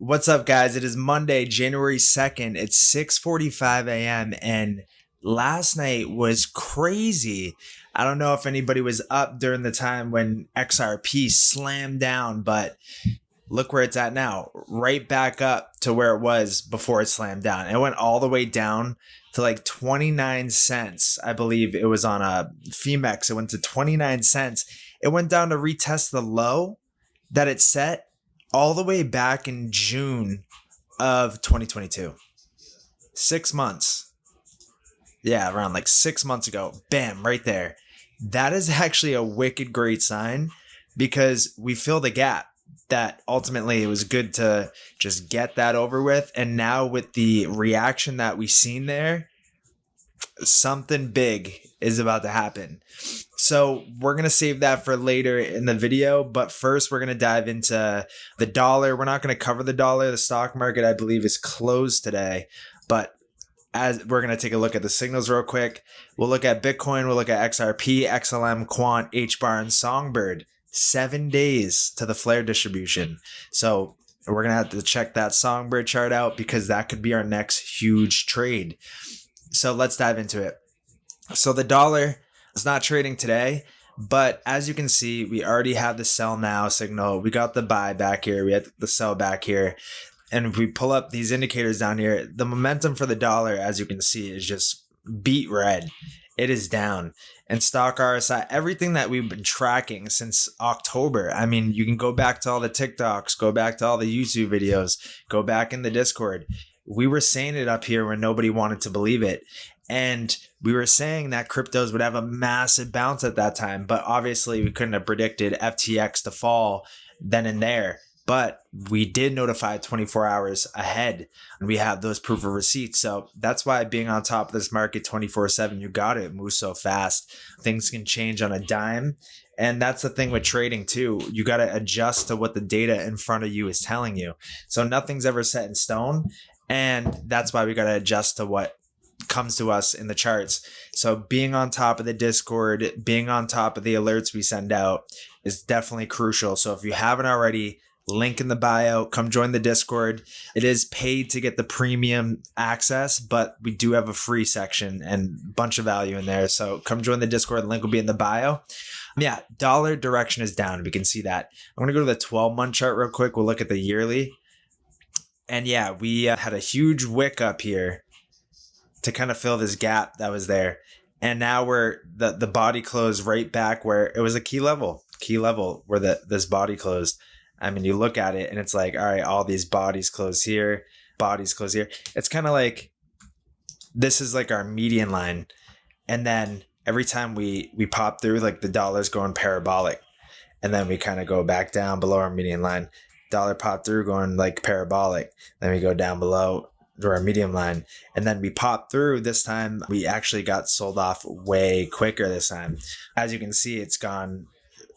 What's up, guys? It is Monday, January 2nd. It's 6:45 a.m. and last night was crazy. I don't know if anybody was up during the time when XRP slammed down, but look where it's at now. Right back up to where it was before it slammed down. It went all the way down to like 29 cents. I believe it was on a Femex. It went to 29 cents. It went down to retest the low that it set all the way back in June of 2022. 6 months. Yeah, around like 6 months ago. Bam, right there. That is actually a wicked great sign because we fill the gap that ultimately it was good to just get that over with. And now with the reaction that we seen there, something big is about to happen. So we're going to save that for later in the video. But first, we're going to dive into the dollar. We're not going to cover the dollar. The stock market, I believe, is closed today. But as we're going to take a look at the signals real quick. We'll look at Bitcoin. We'll look at XRP, XLM, Quant, HBAR, and Songbird. 7 days to the flare distribution. So we're going to have to check that Songbird chart out because that could be our next huge trade. So let's dive into it. So the dollar is not trading today, but as you can see, we already have the sell now signal. We got the buy back here. We had the sell back here. And if we pull up these indicators down here, the momentum for the dollar, as you can see, is just beat red. It is down. And stock RSI, everything that we've been tracking since October. I mean, you can go back to all the TikToks, go back to all the YouTube videos, go back in the Discord. We were saying it up here when nobody wanted to believe it. And we were saying that cryptos would have a massive bounce at that time. But obviously, we couldn't have predicted FTX to fall then and there. But we did notify 24 hours ahead, and we have those proof of receipts. So that's why being on top of this market 24/7, you got it. It moves so fast. Things can change on a dime. And that's the thing with trading too. You got to adjust to what the data in front of you is telling you. So nothing's ever set in stone. And that's why we got to adjust to what comes to us in the charts. So being on top of the Discord, being on top of the alerts we send out is definitely crucial. So if you haven't already, link in the bio, come join the Discord. It is paid to get the premium access, but we do have a free section and a bunch of value in there. So come join the Discord. The link will be in the bio. Yeah, dollar direction is down. We can see that. I'm going to go to the 12-month chart real quick. We'll look at the yearly. And yeah, we had a huge wick up here to kind of fill this gap that was there. And now we're the body closed right back where it was a key level where this body closed. I mean, you look at it and it's like, all right, all these bodies close here, bodies close here. It's kind of like, this is like our median line. And then every time we pop through, like the dollar's going parabolic. And then we kind of go back down below our median line. Dollar pop through going like parabolic. Then we go down below to our medium line. And then we pop through this time. We actually got sold off way quicker this time. As you can see, it's gone.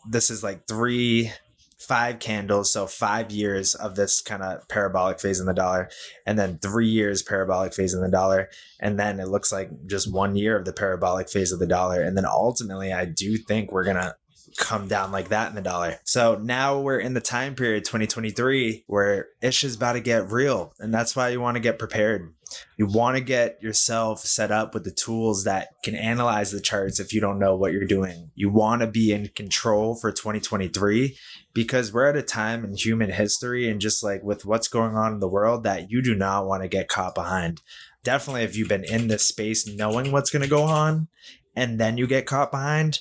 This is like 5 candles, so 5 years of this kind of parabolic phase in the dollar, and then 3 years parabolic phase in the dollar, and then it looks like just 1 year of the parabolic phase of the dollar, and then ultimately I do think we're gonna come down like that in the dollar. So now we're in the time period 2023 where it's just about to get real, and that's why you want to get prepared. You want to get yourself set up with the tools that can analyze the charts if you don't know what you're doing. You want to be in control for 2023 because we're at a time in human history and just like with what's going on in the world that you do not want to get caught behind. Definitely if you've been in this space knowing what's going to go on and then you get caught behind,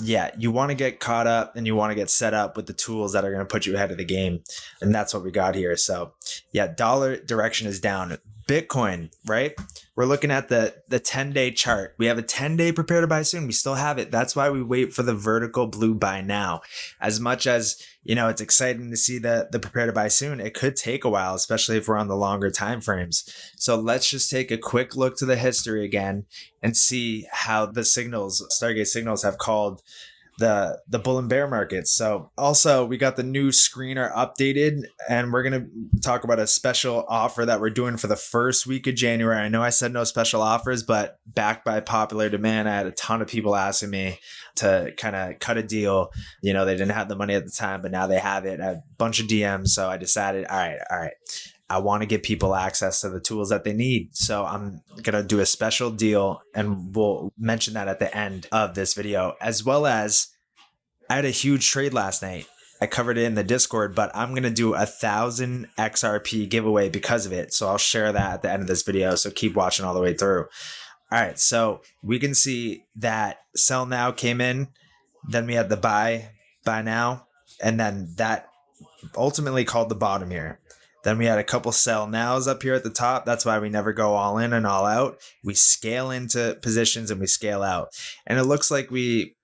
yeah, you want to get caught up and you want to get set up with the tools that are going to put you ahead of the game. And that's what we got here. So yeah, dollar direction is down. Bitcoin, right? We're looking at the 10-day chart. We have a 10-day prepare to buy soon. We still have it. That's why we wait for the vertical blue buy now. As much as, you know, it's exciting to see the prepare to buy soon, it could take a while, especially if we're on the longer time frames. So let's just take a quick look to the history again and see how the signals, Stargate signals, have called the bull and bear markets. So also we got the new screener updated, and we're going to talk about a special offer that we're doing for the first week of January. I know I said no special offers, but backed by popular demand, I had a ton of people asking me to kind of cut a deal. They didn't have the money at the time, but now they have it. I had a bunch of DMs. So I decided, all right. I want to give people access to the tools that they need. So I'm going to do a special deal, and we'll mention that at the end of this video, as well as I had a huge trade last night. I covered it in the Discord, but I'm going to do 1,000 XRP giveaway because of it. So I'll share that at the end of this video. So keep watching all the way through. All right. So we can see that sell now came in. Then we had the buy now. And then that ultimately called the bottom here. Then we had a couple sell nows up here at the top. That's why we never go all in and all out. We scale into positions and we scale out. And it looks like we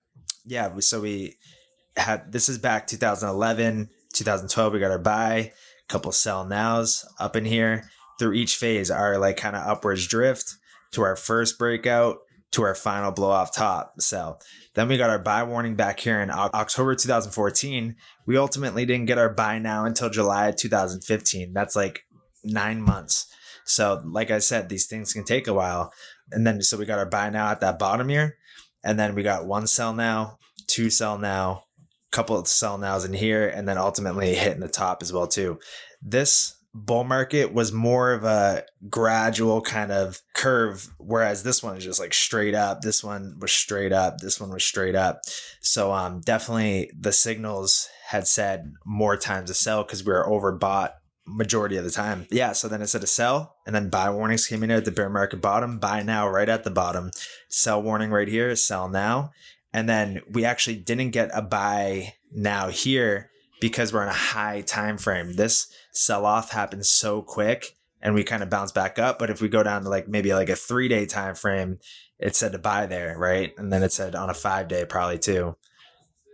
had, this is back 2011, 2012. We got our buy, a couple sell nows up in here. Through each phase, our like kind of upwards drift to our first breakout to our final blow off top sell. Then we got our buy warning back here in October 2014. We ultimately didn't get our buy now until July 2015. That's like 9 months. So like I said, these things can take a while. And then so we got our buy now at that bottom here. And then we got one sell now, two sell now, couple of sell nows in here, and then ultimately hitting the top as well too. This bull market was more of a gradual kind of curve, whereas this one is just like straight up. This one was straight up. This one was straight up. So definitely the signals had said more times to sell because we were overbought majority of the time. Yeah, so then it said to sell, and then buy warnings came in at the bear market bottom, buy now right at the bottom, sell warning right here, sell now. And then we actually didn't get a buy now here because we're in a high time frame. This sell-off happened so quick and we kind of bounce back up. But if we go down to like maybe like a 3-day time frame, it said to buy there, right? And then it said on a 5-day probably too,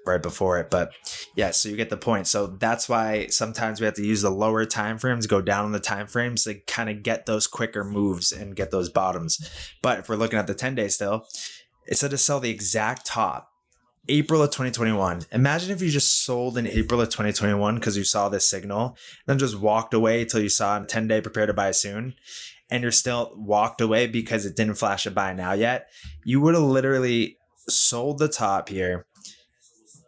right before it. But yeah, so you get the point. So that's why sometimes we have to use the lower time frames, go down on the time frames to kind of get those quicker moves and get those bottoms. But if we're looking at the 10-day still, it said to sell the exact top. April of 2021. Imagine if you just sold in April of 2021 because you saw this signal, then just walked away till you saw a 10-day prepare to buy soon, and you're still walked away because it didn't flash a buy now yet. You would have literally sold the top here.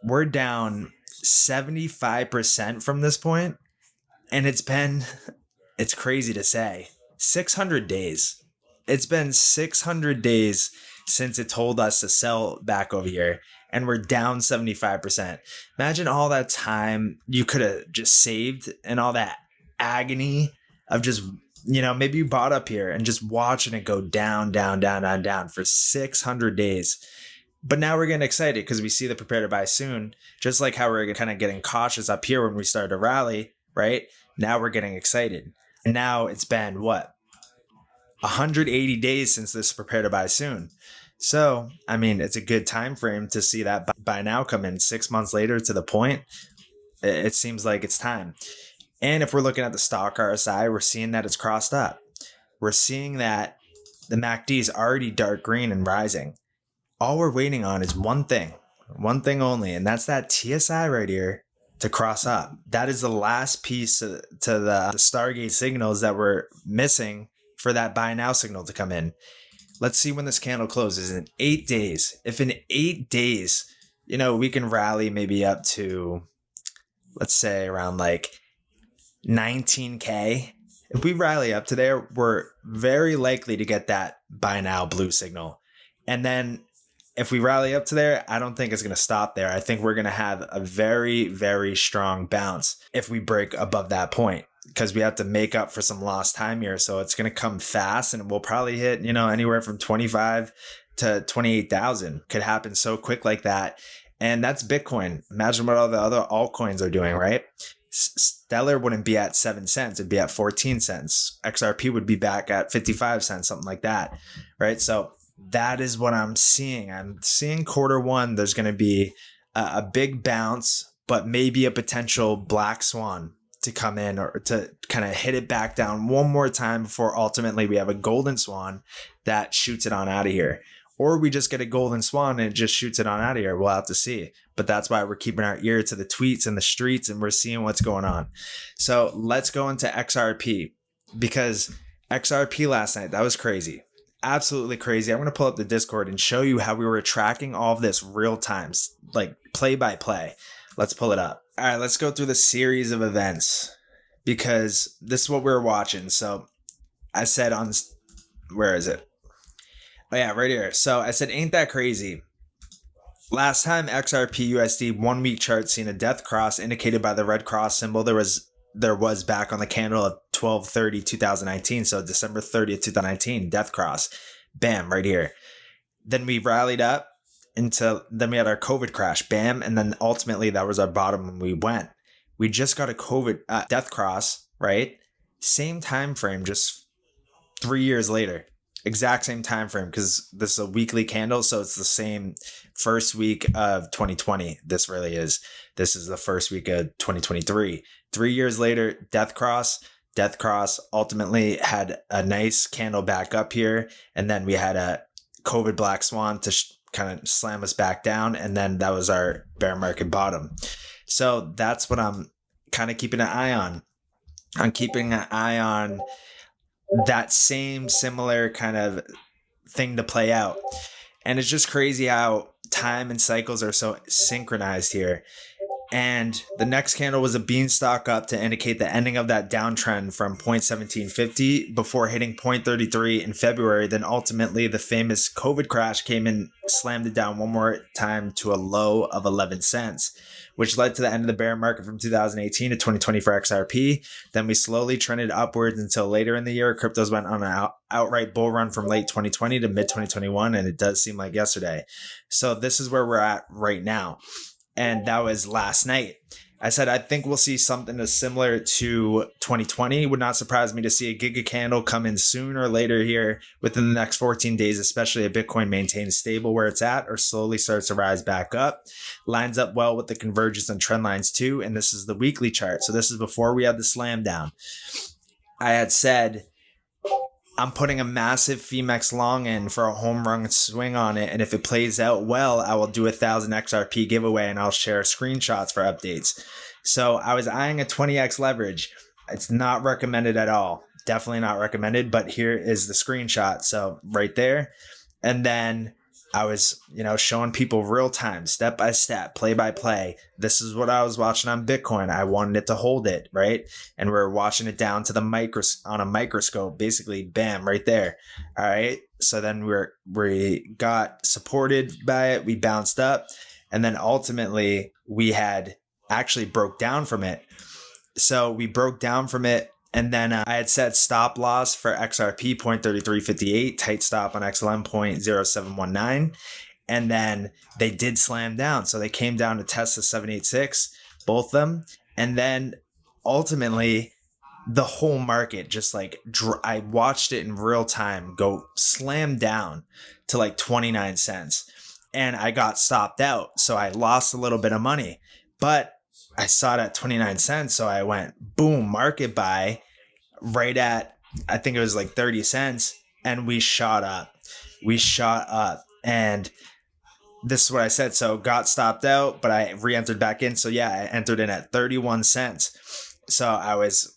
We're down 75% from this point, and it's crazy to say, 600 days. It's been 600 days since it told us to sell back over here. And we're down 75%. Imagine all that time you could have just saved and all that agony of just, maybe you bought up here and just watching it go down, down, down, down, down for 600 days. But now we're getting excited because we see the prepare to buy soon, just like how we're kind of getting cautious up here when we started to rally, right? Now we're getting excited. And now it's been 180 days since this prepare to buy soon. So, I mean, it's a good time frame to see that buy now come in 6 months later to the point. It seems like it's time. And if we're looking at the stock RSI, we're seeing that it's crossed up. We're seeing that the MACD is already dark green and rising. All we're waiting on is one thing only, and that's that TSI right here to cross up. That is the last piece to the Stargate signals that we're missing for that buy now signal to come in. Let's see when this candle closes in 8 days. If in 8 days, we can rally maybe up to, let's say around like 19K. If we rally up to there, we're very likely to get that buy now blue signal. And then if we rally up to there, I don't think it's going to stop there. I think we're going to have a very, very strong bounce if we break above that point, because we have to make up for some lost time here. So it's going to come fast, and we'll probably hit, anywhere from 25 to 28,000. Could happen so quick like that. And that's Bitcoin. Imagine what all the other altcoins are doing, right? Stellar wouldn't be at 7 cents. It'd be at 14 cents. XRP would be back at 55 cents, something like that, right? So that is what I'm seeing. I'm seeing Q1, there's going to be a big bounce, but maybe a potential black swan to come in or to kind of hit it back down one more time before ultimately we have a golden swan that shoots it on out of here. or we just get a golden swan and it just shoots it on out of here. We'll have to see. But that's why we're keeping our ear to the tweets and the streets, and we're seeing what's going on. So let's go into XRP, because XRP last night, that was crazy. Absolutely crazy. I'm going to pull up the Discord and show you how we were tracking all of this real time, like play by play. Let's pull it up. All right, let's go through the series of events, because this is what we were watching. So I said on, where is it? Oh yeah, right here. So I said, ain't that crazy? Last time XRP USD 1 week chart seen a death cross indicated by the red cross symbol, there was back on the candle of 12/30/2019. So December 30th, 2019, death cross. Bam, right here. Then we rallied up then we had our COVID crash. Bam. And then ultimately that was our bottom when we went. We just got a COVID death cross, right? Same time frame, just 3 years later. Exact same time frame, because this is a weekly candle, so it's the same first week of 2020. This is the first week of 2023. 3 years later, death cross, ultimately had a nice candle back up here, and then we had a COVID black swan to kind of slam us back down, and then that was our bear market bottom. So that's what I'm kind of keeping an eye on. I'm keeping an eye on that same similar kind of thing to play out. And it's just crazy how time and cycles are so synchronized here. And the next candle was a beanstalk up to indicate the ending of that downtrend from 0.1750 before hitting 0.33 in February. Then ultimately the famous COVID crash came and slammed it down one more time to a low of 11 cents, which led to the end of the bear market from 2018 to 2020 for XRP. Then we slowly trended upwards until later in the year. Cryptos went on an outright bull run from late 2020 to mid 2021, and it does seem like yesterday. So this is where we're at right now. And that was last night. I said, I think we'll see something that's similar to 2020. Would not surprise me to see a giga candle come in sooner or later here within the next 14 days, especially if Bitcoin maintains stable where it's at or slowly starts to rise back up. Lines up well with the convergence and trend lines too. And this is the weekly chart. So this is before we had the slam down. I had said, I'm putting a massive Femex long in for a home run swing on it. And if it plays out well, I will do 1,000 XRP giveaway and I'll share screenshots for updates. So I was eyeing a 20x leverage. It's not recommended at all. Definitely not recommended. But here is the screenshot. So right there. And then I was, showing people real time, step by step, play by play. This is what I was watching on Bitcoin. I wanted it to hold it, right? And we're watching it down to the on a microscope, basically, bam, right there. All right. So then we got supported by it. We bounced up, and then ultimately we had actually broke down from it. So we broke down from it. And then I had set stop loss for XRP 0.3358, tight stop on XLM 0.0719. And then they did slam down. So they came down to test the 786, both of them. And then ultimately the whole market just I watched it in real time go slam down to like 29 cents. And I got stopped out. So I lost a little bit of money, but I saw it at 29 cents. So I went boom, market buy right at, I think it was like 30 cents. And we shot up. And this is what I said. So got stopped out, but I re-entered back in. So yeah, I entered in at 31 cents. So I was,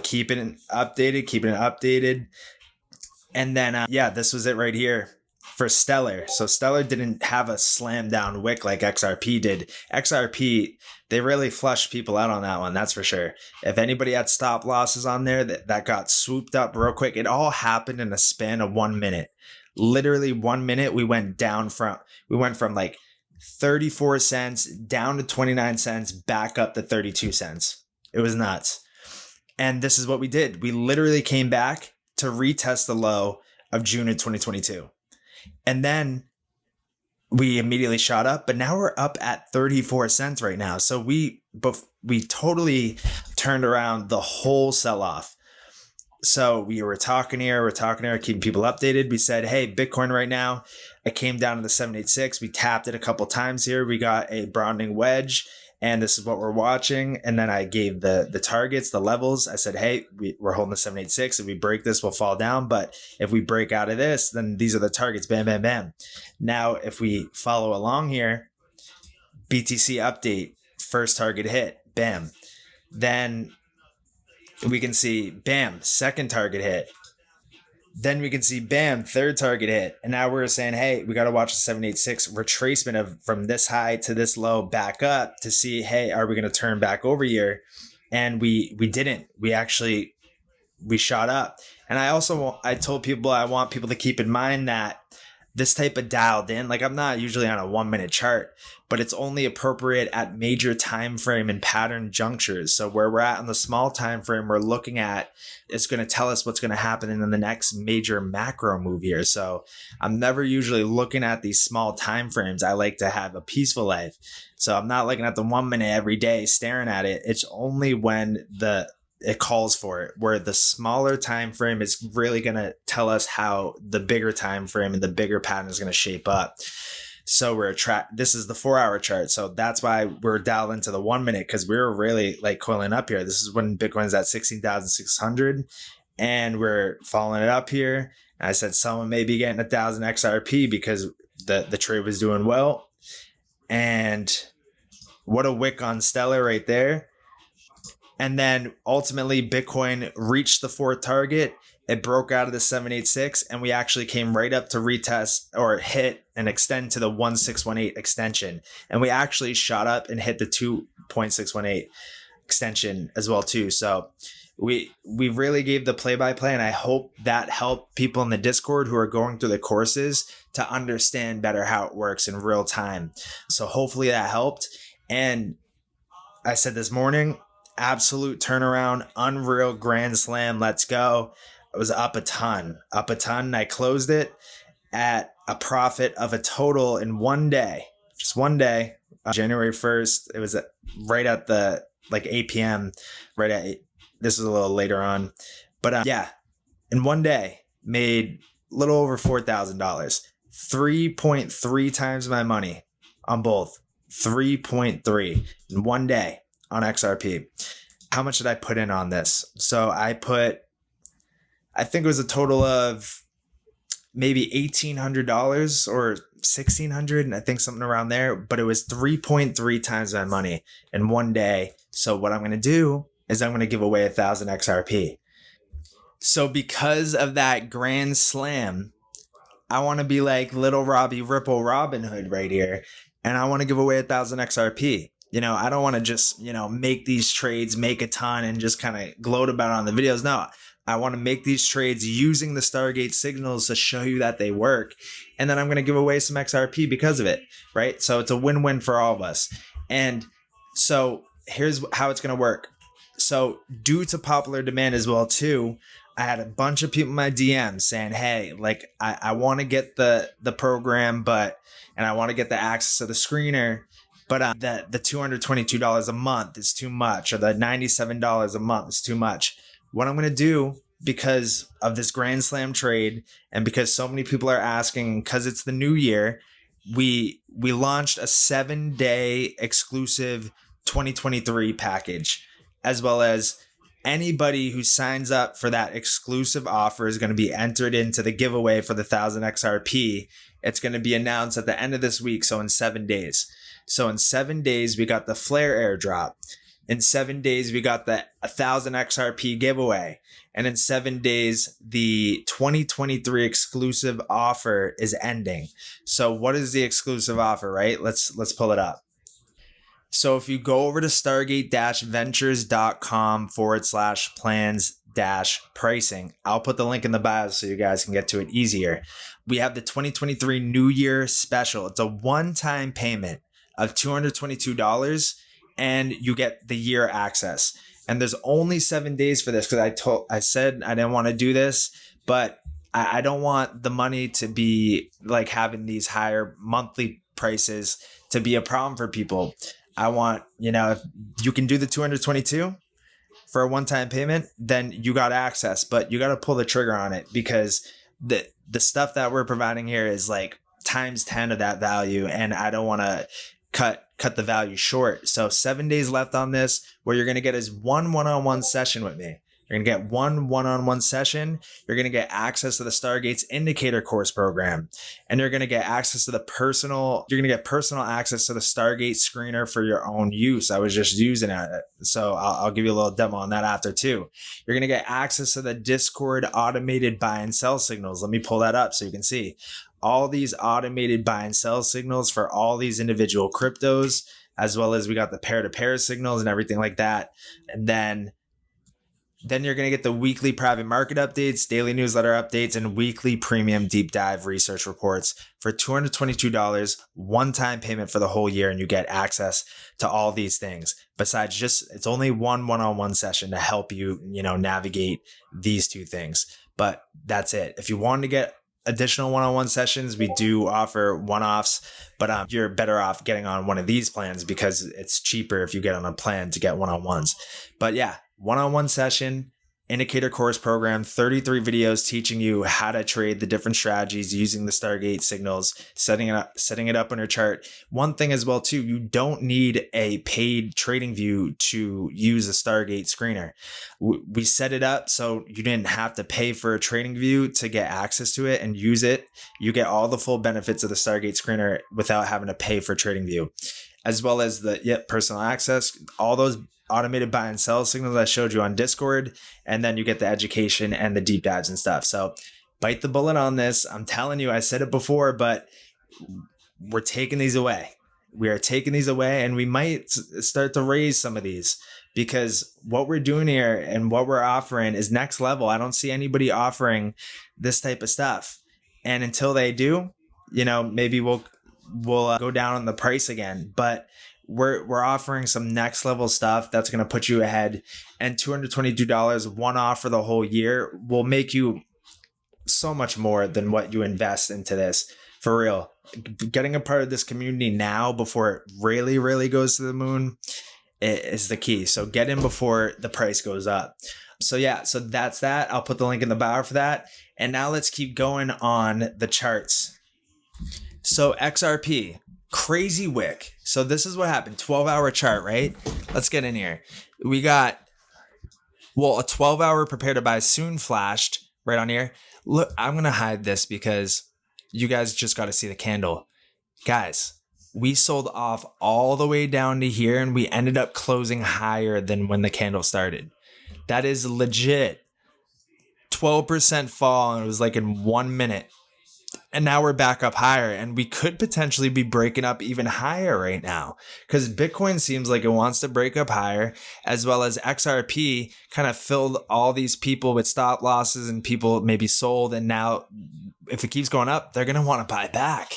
keeping it updated. And then, this was it right here for Stellar. So Stellar didn't have a slam down wick like XRP did. XRP, they really flushed people out on that one. That's for sure. If anybody had stop losses on there that got swooped up real quick, it all happened in a span of 1 minute. Literally 1 minute. We went from like 34 cents down to 29 cents, back up to 32 cents. It was nuts. And this is what we did. We literally came back to retest the low of June of 2022. And then we immediately shot up, but now we're up at 34 cents right now. So we totally turned around the whole sell-off. So we were talking here, keeping people updated. We said, hey, Bitcoin right now, I came down to the 786. We tapped it a couple times here. We got a broadening wedge, and this is what we're watching. And then I gave the targets, the levels. I said, hey, we're holding the 786. If we break this, we'll fall down. But if we break out of this, then these are the targets. Bam, bam, bam. Now, if we follow along here, BTC update, first target hit, bam. Then we can see, bam, second target hit. Then we can see, bam, third target hit. And now we're saying, hey, we got to watch the 786 retracement of from this high to this low back up to see, hey, are we going to turn back over here? And we didn't. We shot up. And I told people, I want people to keep in mind that this type of dialed in, like I'm not usually on a 1 minute chart, but it's only appropriate at major time frame and pattern junctures. So where we're at on the small time frame, we're looking at, it's going to tell us what's going to happen in the next major macro move here. So I'm never usually looking at these small time frames. I like to have a peaceful life. So I'm not looking at the 1 minute every day staring at it. It's only when it calls for it, where the smaller time frame is really going to tell us how the bigger time frame and the bigger pattern is going to shape up. So this is the 4 hour chart. So that's why we're dialed into the 1 minute, because we were really like coiling up here. This is when Bitcoin's at 16,600 and we're following it up here. And I said someone may be getting 1,000 XRP because the trade was doing well. And what a wick on Stellar right there. And then ultimately Bitcoin reached the fourth target. It broke out of the 786 and we actually came right up to retest or hit and extend to the 1618 extension. And we actually shot up and hit the 2.618 extension as well too. So we really gave the play-by-play, and I hope that helped people in the Discord who are going through the courses to understand better how it works in real time. So hopefully that helped. And I said this morning, absolute turnaround, unreal grand slam. Let's go. I was up a ton. And I closed it at a profit of a total in 1 day, just 1 day, January 1st. It was right at the 8 p.m. right at 8. This was a little later on, but yeah, in 1 day made a little over $4,000, 3.3 times my money on both, 3.3 in 1 day. On XRP. How much did I put in on this? So I think it was a total of maybe $1,800 or $1,600, and I think something around there, but it was 3.3 times my money in 1 day. So what I'm going to do is I'm going to give away 1,000 XRP. So because of that grand slam, I want to be like little Robbie Ripple Robin Hood right here, and I want to give away 1,000 XRP. I don't want to just, make these trades, make a ton and just kind of gloat about it on the videos. No, I want to make these trades using the Stargate signals to show you that they work. And then I'm going to give away some XRP because of it, right? So it's a win-win for all of us. And so here's how it's going to work. So due to popular demand as well, too, I had a bunch of people in my DMs saying, hey, I want to get the program, and I want to get the access to the screener. But the $222 a month is too much, or the $97 a month is too much. What I'm going to do, because of this Grand Slam trade and because so many people are asking, because it's the new year, we launched a 7-day exclusive 2023 package, as well as anybody who signs up for that exclusive offer is going to be entered into the giveaway for the 1,000 XRP. It's going to be announced at the end of this week, so in 7 days. So in 7 days, we got the Flare airdrop. In 7 days, we got the 1,000 XRP giveaway. And in 7 days, the 2023 exclusive offer is ending. So what is the exclusive offer, right? Let's pull it up. So if you go over to stargate-ventures.com/plans-pricing, I'll put the link in the bio so you guys can get to it easier. We have the 2023 New Year special. It's a one-time payment of $222 and you get the year access. And there's only 7 days for this, because I said I didn't want to do this, but I don't want the money to be like having these higher monthly prices to be a problem for people. I want, if you can do the 222 for a one-time payment, then you got access, but you got to pull the trigger on it, because the stuff that we're providing here is like times 10 of that value. And I don't want to cut the value short. So 7 days left on this. What you're going to get is one-on-one session with me. You're going to get one-on-one session. You're going to get access to the Stargates Indicator course program. And you're going to get access to you're going to get personal access to the Stargate screener for your own use. I was just using it. So I'll give you a little demo on that after too. You're going to get access to the Discord automated buy and sell signals. Let me pull that up so you can see all these automated buy and sell signals for all these individual cryptos, as well as we got the pair-to-pair signals and everything like that. And then you're going to get the weekly private market updates, daily newsletter updates, and weekly premium deep dive research reports for $222, one-time payment for the whole year, and you get access to all these things. Besides it's only one-on-one session to help you, navigate these two things. But that's it. If you want to get additional one-on-one sessions, we do offer one-offs, but you're better off getting on one of these plans because it's cheaper if you get on a plan to get one-on-ones. But yeah, one-on-one session, indicator course program, 33 videos teaching you how to trade the different strategies using the Stargate signals, setting it up on your chart. One thing as well too, you don't need a paid trading view to use a Stargate screener. We set it up so you didn't have to pay for a trading view to get access to it and use it. You get all the full benefits of the Stargate screener without having to pay for trading view, as well as the personal access, all those automated buy and sell signals I showed you on Discord, and then you get the education and the deep dives and stuff. So bite the bullet on this. I'm telling you, I said it before, but we're taking these away. We are taking these away, and we might start to raise some of these because what we're doing here and what we're offering is next level. I don't see anybody offering this type of stuff. And until they do, maybe we'll go down on the price again, but we're offering some next level stuff that's going to put you ahead, and $222 one off for the whole year will make you so much more than what you invest into this. For real, getting a part of this community now before it really, really goes to the moon is the key. So get in before the price goes up. So yeah, so that's that. I'll put the link in the bio for that. And now let's keep going on the charts. So XRP. Crazy wick. So this is what happened. 12-hour chart, right? Let's get in here. We got, a 12-hour prepare to buy soon flashed right on here. Look, I'm going to hide this because you guys just got to see the candle. Guys, we sold off all the way down to here and we ended up closing higher than when the candle started. That is legit. 12% fall, and it was like in 1 minute. And now we're back up higher, and we could potentially be breaking up even higher right now because Bitcoin seems like it wants to break up higher, as well as XRP kind of filled all these people with stop losses and people maybe sold. And now if it keeps going up, they're going to want to buy back.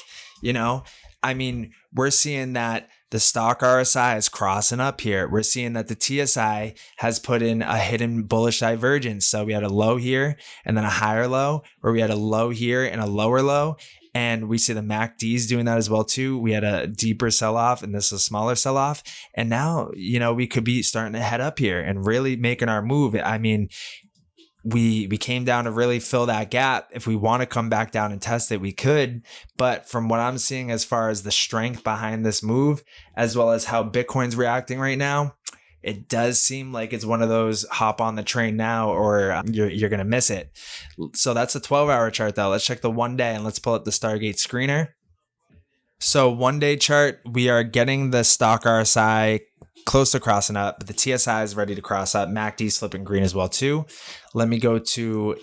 I mean, we're seeing that the stock RSI is crossing up here. We're seeing that the TSI has put in a hidden bullish divergence. So we had a low here and then a higher low, where we had a low here and a lower low. And we see the MACDs doing that as well too. We had a deeper sell-off and this is a smaller sell-off. And now, we could be starting to head up here and really making our move. I mean, we came down to really fill that gap. If we want to come back down and test it, we could. But from what I'm seeing as far as the strength behind this move, as well as how Bitcoin's reacting right now, it does seem like it's one of those hop on the train now or you're going to miss it. So that's a 12-hour chart though. Let's check the 1 day and let's pull up the Stargate screener. So 1 day chart, we are getting the stock RSI close to crossing up, but the TSI is ready to cross up. MACD is flipping green as well too. Let me go to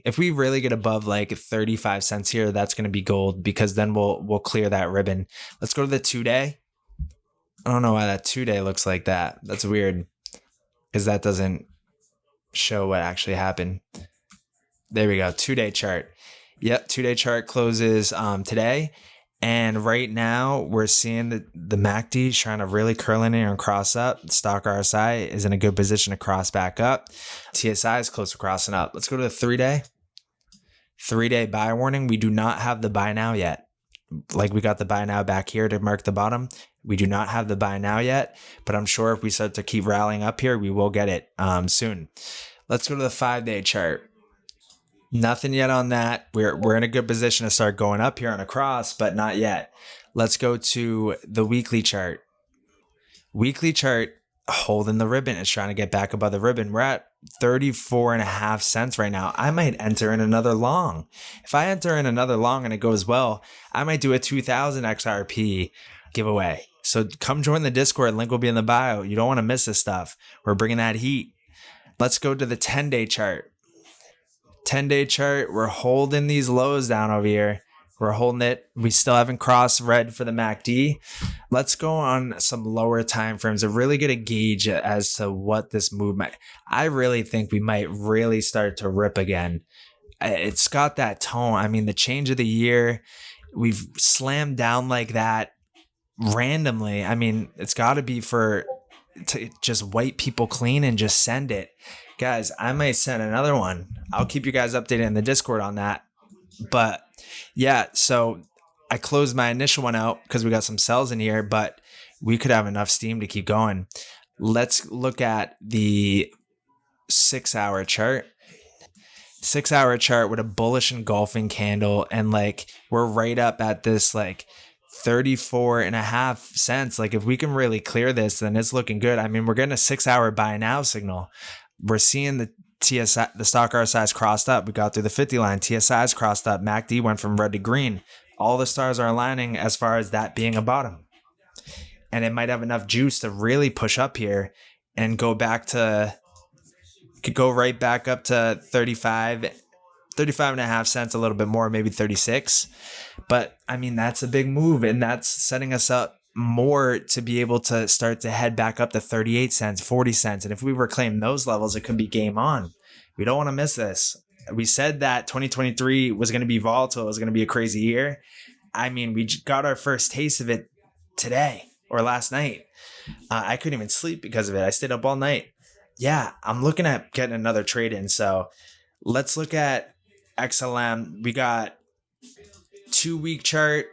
if we really get above like 35 cents here, that's going to be gold because then we'll clear that ribbon. Let's go to the 2 day. I don't know why that 2 day looks like that. That's weird because that doesn't show what actually happened. There we go. 2 day chart. Yep. 2 day chart closes today. And right now we're seeing the MACD is trying to really curl in here and cross up. The stock RSI is in a good position to cross back up. TSI is close to crossing up. Let's go to the 3 day. 3 day buy warning. We do not have the buy now yet. Like we got the buy now back here to mark the bottom. We do not have the buy now yet, but I'm sure if we start to keep rallying up here, we will get it soon. Let's go to the 5 day chart. Nothing yet on that. We're in a good position to start going up here on a cross, but not yet. Let's go to the weekly chart. Weekly chart holding the ribbon. It's trying to get back above the ribbon. We're at 34.5 cents right now. I might enter in another long. If I enter in another long and it goes well, I might do a 2000 XRP giveaway. So come join the Discord. Link will be in the bio. You don't want to miss this stuff. We're bringing that heat. Let's go to the 10-day chart. 10-day chart. We're holding these lows down over here. We're holding it. We still haven't crossed red for the MACD. Let's go on some lower time frames to really get a gauge as to what this movement. I really think we might really start to rip again. It's got that tone. I mean, the change of the year, we've slammed down like that randomly. I mean, it's got to be to just wipe people clean and just send it. Guys, I might send another one. I'll keep you guys updated in the Discord on that. But yeah, so I closed my initial one out because we got some sells in here, but we could have enough steam to keep going. Let's look at the 6-hour chart. 6-hour chart with a bullish engulfing candle, and like we're right up at this like 34.5 cents. Like if we can really clear this, then it's looking good. I mean, we're getting a 6-hour buy now signal. We're seeing the TSI, the stock RSI's crossed up. We got through the 50 line. TSI's crossed up. MACD went from red to green. All the stars are aligning as far as that being a bottom. And it might have enough juice to really push up here and go right back up to 35.5 cents, a little bit more, maybe 36. But I mean, that's a big move, and that's setting us up more to be able to start to head back up to 38 cents, 40 cents. And if we reclaim those levels, it could be game on. We don't want to miss this. We said that 2023 was going to be volatile. It was going to be a crazy year. I mean, we got our first taste of it today or last night. I couldn't even sleep because of it. I stayed up all night. Yeah, I'm looking at getting another trade in. So let's look at XLM. We got 2-week chart.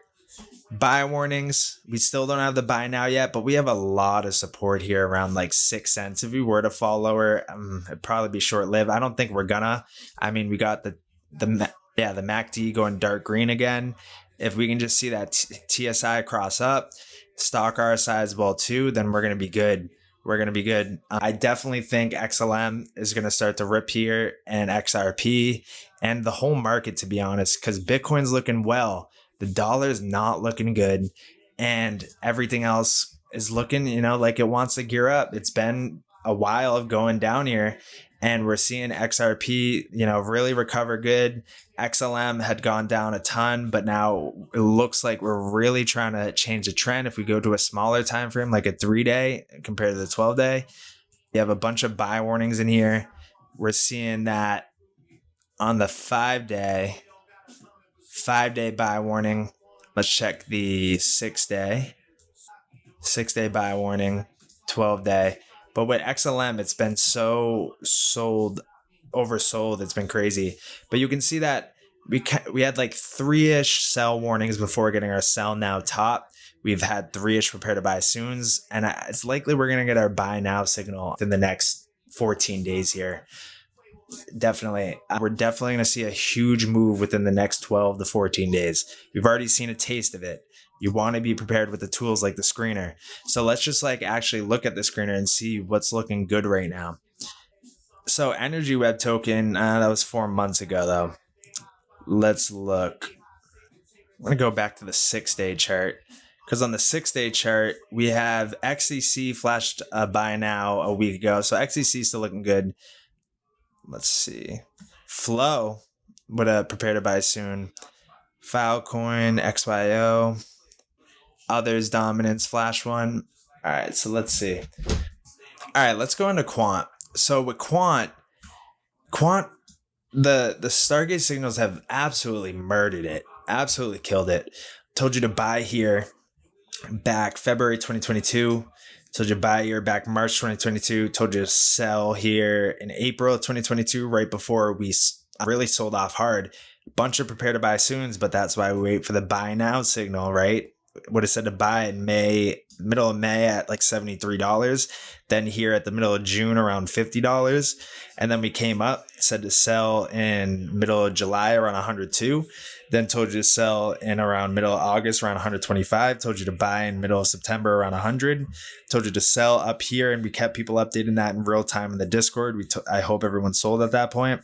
Buy warnings. We still don't have the buy now yet, but we have a lot of support here around like 6 cents. If we were to fall lower, it'd probably be short lived. I don't think we're gonna. I mean, we got the MACD going dark green again. If we can just see that TSI cross up, stock RSI as well too, then we're gonna be good. We're gonna be good. I definitely think XLM is gonna start to rip here, and XRP and the whole market, to be honest, because Bitcoin's looking well. The dollar's not looking good, and everything else is looking, like it wants to gear up. It's been a while of going down here, and we're seeing XRP, really recover good. XLM had gone down a ton, but now it looks like we're really trying to change the trend. If we go to a smaller time frame, like a 3-day compared to the 12-day, you have a bunch of buy warnings in here. We're seeing that on the 5-day buy warning. Let's check the 6-day buy warning, 12-day. But with XLM, it's been so oversold. It's been crazy. But you can see that we had like 3-ish sell warnings before getting our sell now top. We've had 3-ish prepare to buy soons, and it's likely we're going to get our buy now signal in the next 14 days here. Definitely. We're definitely going to see a huge move within the next 12 to 14 days. We've already seen a taste of it. You want to be prepared with the tools like the screener. So let's just actually look at the screener and see what's looking good right now. So Energy Web token, that was 4 months ago though. Let's look. I'm going to go back to the 6-day chart, because on the 6-day chart, we have XEC flashed a buy now a week ago. So XEC is still looking good. Let's see. Flow would have prepared to buy soon. Filecoin, XYO, others, dominance, flash one. All right, so let's see. All right, let's go into quant. So with quant, the Stargate signals have absolutely murdered it, absolutely killed it. Told you to buy here back February 2022. Told you to buy here back March 2022. Told you to sell here in April 2022, right before we really sold off hard. Bunch of prepare to buy soons, but that's why we wait for the buy now signal, right? Would have said to buy in May, middle of May at like $73. Then here at the middle of June around $50. And then we came up, said to sell in middle of July around 102. Then told you to sell in around middle of August around 125. Told you to buy in middle of September around 100. Told you to sell up here, and we kept people updating that in real time in the Discord. I hope everyone sold at that point.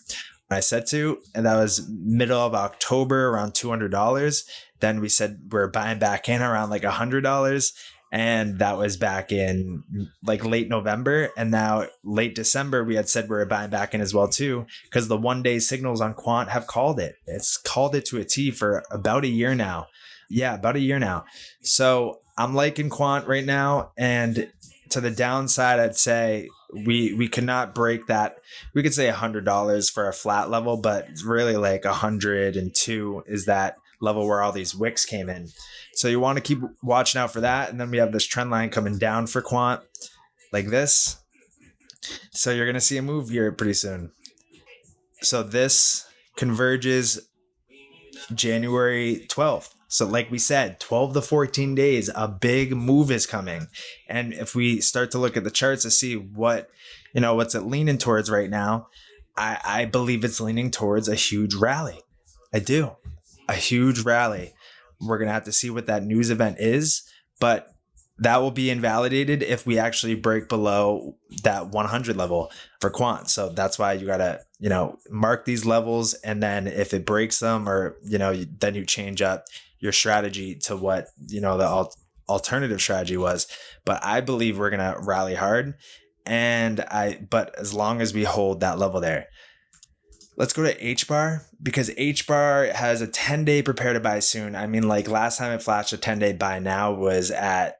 I said to, and that was middle of October around $200. Then we said we're buying back in around like $100. And that was back in like late November. And now late December, we had said we were buying back in as well too, because the 1 day signals on quant have called it. It's called it to a T for about a year now. Yeah, about a year now. So I'm liking quant right now. And to the downside, I'd say we could not break that. We could say $100 for a flat level, but really like 102 is that level where all these wicks came in. So you want to keep watching out for that. And then we have this trend line coming down for quant like this. So you're going to see a move here pretty soon. So this converges January 12th. So like we said, 12 to 14 days, a big move is coming. And if we start to look at the charts to see what's it leaning towards right now, I believe it's leaning towards a huge rally. I do. A huge rally. We're going to have to see what that news event is, but that will be invalidated if we actually break below that 100 level for quant. So that's why you got to, mark these levels. And then if it breaks them or, then you change up your strategy to what, the alternative strategy was. But I believe we're going to rally hard. But as long as we hold that level there. Let's go to HBAR, because HBAR has a 10-day prepare to buy soon. I mean, like last time it flashed a 10-day buy now was at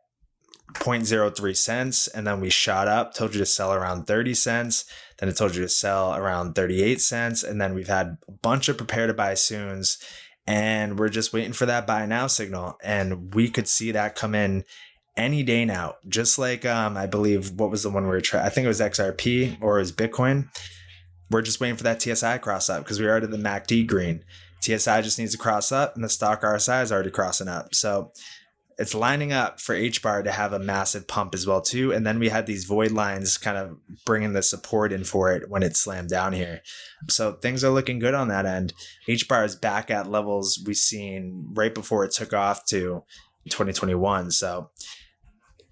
0.03 cents. And then we shot up, told you to sell around 30 cents. Then it told you to sell around 38 cents. And then we've had a bunch of prepare to buy soons. And we're just waiting for that buy now signal. And we could see that come in any day now. Just like, I believe, what was the one we were trying? I think it was XRP or it was Bitcoin. We're just waiting for that TSI cross up because we are at the MACD green. TSI just needs to cross up and the stock RSI is already crossing up. So it's lining up for HBAR to have a massive pump as well too. And then we had these void lines kind of bringing the support in for it when it slammed down here. So things are looking good on that end. HBAR is back at levels we seen right before it took off to 2021. So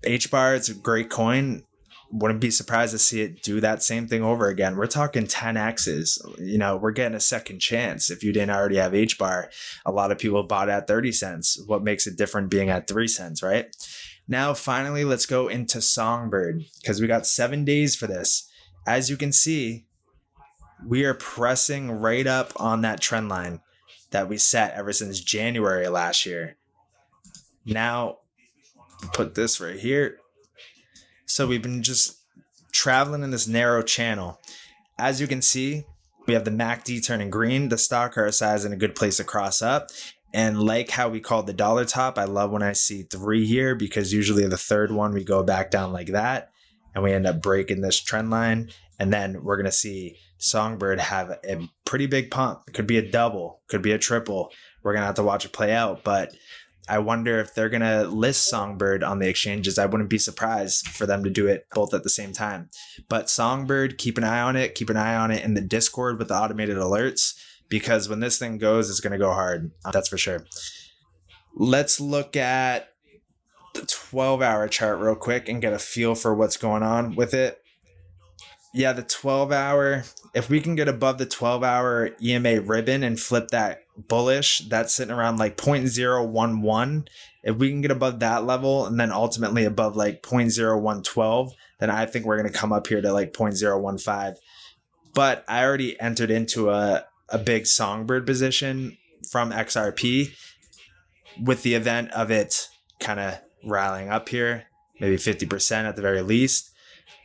HBAR, it's a great coin. Wouldn't be surprised to see it do that same thing over again. We're talking 10Xs. We're getting a second chance. If you didn't already have HBAR, a lot of people bought at 30 cents. What makes it different being at 3 cents, right? Now, finally, let's go into Songbird because we got 7 days for this. As you can see, we are pressing right up on that trend line that we set ever since January last year. Now, put this right here. So we've been just traveling in this narrow channel. As you can see, we have the MACD turning green. The stock RSI is in a good place to cross up. And like how we called the dollar top, I love when I see 3 here because usually the third one we go back down like that and we end up breaking this trend line. And then we're going to see Songbird have a pretty big pump. It could be a double, could be a triple. We're going to have to watch it play out. But I wonder if they're going to list Songbird on the exchanges. I wouldn't be surprised for them to do it both at the same time. But Songbird, keep an eye on it. Keep an eye on it in the Discord with the automated alerts because when this thing goes, it's going to go hard. That's for sure. Let's look at the 12-hour chart real quick and get a feel for what's going on with it. Yeah, the 12-hour, if we can get above the 12-hour EMA ribbon and flip that bullish, that's sitting around like 0.011. If we can get above that level and then ultimately above like 0.0112, then I think we're going to come up here to like 0.015. But I already entered into a big Songbird position from XRP with the event of it kind of rallying up here, maybe 50% at the very least,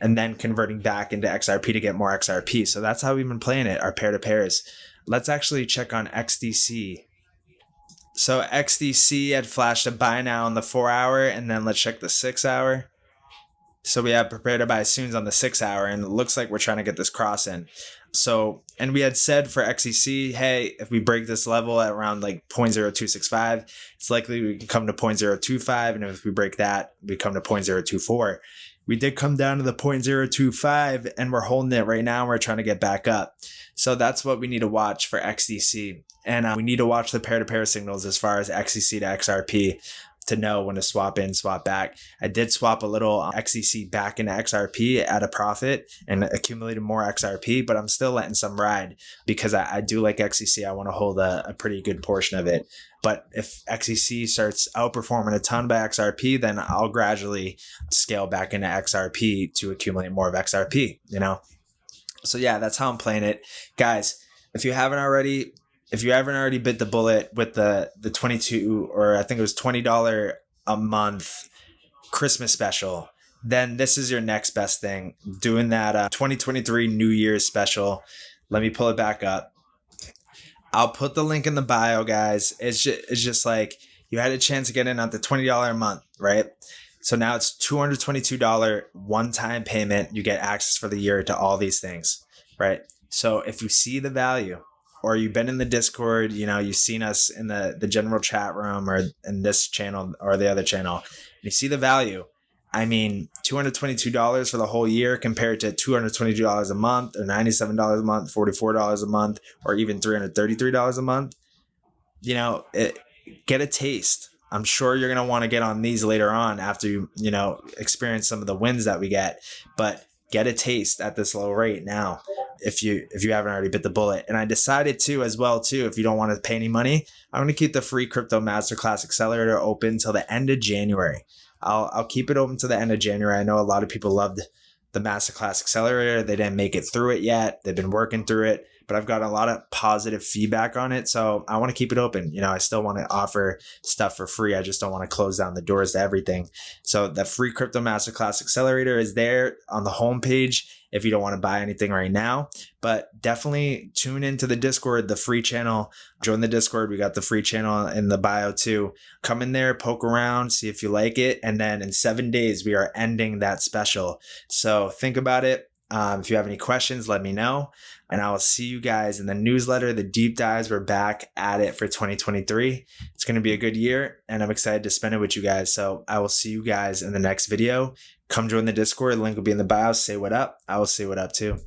and then converting back into XRP to get more XRP. So that's how we've been playing it, our pair to pairs. Let's actually check on XDC. So XDC had flashed a buy now on the 4-hour, and then let's check the 6-hour. So we have prepared to buy soon on the 6-hour, and it looks like we're trying to get this cross in. So, and we had said for XEC, hey, if we break this level at around like 0.0265, it's likely we can come to 0.025. And if we break that, we come to 0.024. We did come down to the 0.025 and we're holding it right now. We're trying to get back up. So that's what we need to watch for XDC. And we need to watch the peer-to-pair signals as far as XEC to XRP to know when to swap in, swap back. I did swap a little XEC back into XRP at a profit and accumulated more XRP, but I'm still letting some ride because I do like XEC. I want to hold a pretty good portion of it. But if XEC starts outperforming a ton by XRP, then I'll gradually scale back into XRP to accumulate more of XRP, you know? So yeah, that's how I'm playing it. Guys, if you haven't already bit the bullet with the 22, or I think it was $20 a month Christmas special, then this is your next best thing. Doing that 2023 New Year's special. Let me pull it back up. I'll put the link in the bio, guys. It's just like you had a chance to get in at the $20 a month, right? So now it's $222 one-time payment. You get access for the year to all these things, right? So if you see the value, or you've been in the Discord, you know, you've seen us in the general chat room or in this channel or the other channel, and you see the value, I mean, $222 for the whole year compared to $222 a month or $97 a month, $44 a month, or even $333 a month, you know, get a taste. I'm sure you're going to want to get on these later on after you know, experience some of the wins that we get, but get a taste at this low rate now if you haven't already bit the bullet. And I decided to as well too, if you don't want to pay any money, I'm going to keep the free crypto masterclass accelerator open till the end of January. I'll keep it open to the end of January. I know a lot of people loved the masterclass accelerator. They didn't make it through it yet. They've been working through it, but I've got a lot of positive feedback on it. So I want to keep it open. You know, I still want to offer stuff for free. I just don't want to close down the doors to everything. So the free crypto masterclass accelerator is there on the homepage if you don't want to buy anything right now, but definitely tune into the Discord, the free channel. Join the Discord. We got the free channel in the bio too. Come in there, poke around, see if you like it. And then in 7 days, we are ending that special. So think about it. If you have any questions, let me know. And I will see you guys in the newsletter. The deep dives, we're back at it for 2023. It's going to be a good year, and I'm excited to spend it with you guys. So I will see you guys in the next video. Come join the Discord. The link will be in the bio. Say what up. I will say what up too.